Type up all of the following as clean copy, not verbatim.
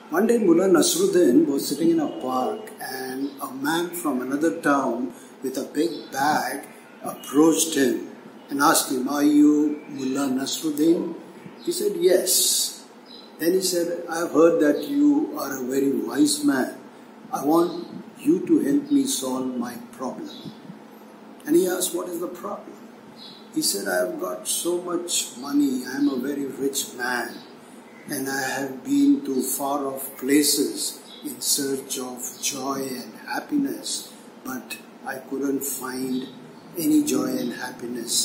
One day Mullah Nasruddin was sitting in a park and a man from another town with a big bag approached him and asked him, "Are you Mullah Nasruddin?" He said, "Yes." Then he said, "I have heard that you are a very wise man. I want you to help me solve my problem." And he asked, "What is the problem?" He said, "I have got so much money. I am a very rich man. And I have been to far off places in search of joy and happiness, but I couldn't find any joy and happiness.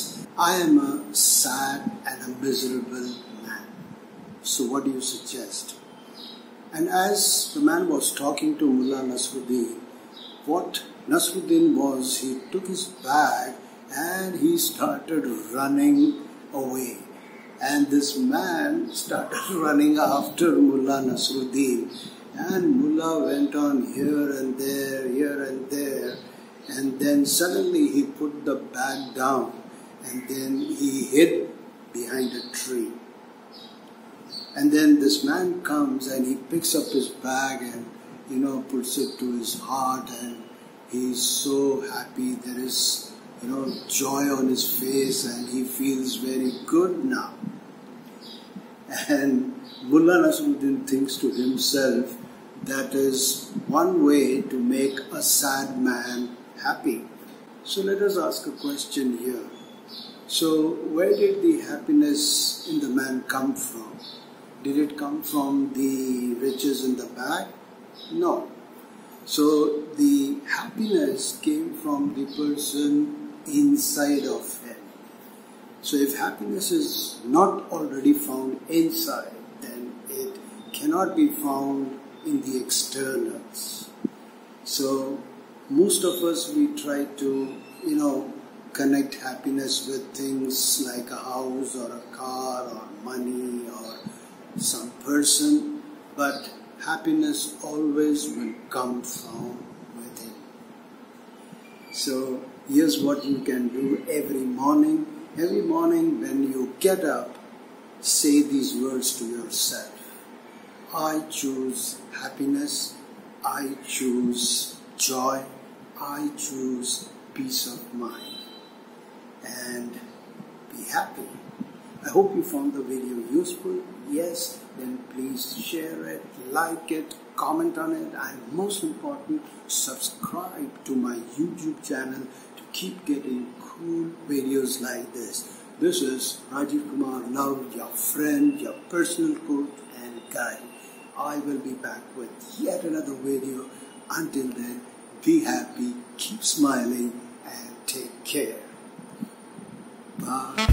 I am a sad and a miserable man. So what do you suggest?" And as the man was talking to Mullah Nasruddin, what Nasruddin was, he took his bag and he started running away. And this man started running after Mullah Nasruddin. And Mullah went on here and there. And then suddenly he put the bag down and then he hid behind a tree. And then this man comes and he picks up his bag and, puts it to his heart, and he's so happy. There is, joy on his face and he feels very good now. And Mullah Nasruddin thinks to himself, that is one way to make a sad man happy. So let us ask a question here. So where did the happiness in the man come from? Did it come from the riches in the bag? No. So the happiness came from the person inside of him. So if happiness is not already found inside, then it cannot be found in the externals. So most of us, we try to, connect happiness with things like a house or a car or money or some person, but happiness always will come from within. So here's what you can do every morning. Every morning when you get up, say these words to yourself. I choose happiness. I choose joy. I choose peace of mind. And be happy. I hope you found the video useful. Yes, then please share it, like it, comment on it, and most important, subscribe to my YouTube channel to keep getting cool videos like this. This is RajivKumarLuv, your friend, your personal coach and guide. I will be back with yet another video. Until then, be happy, keep smiling, and take care. Bye.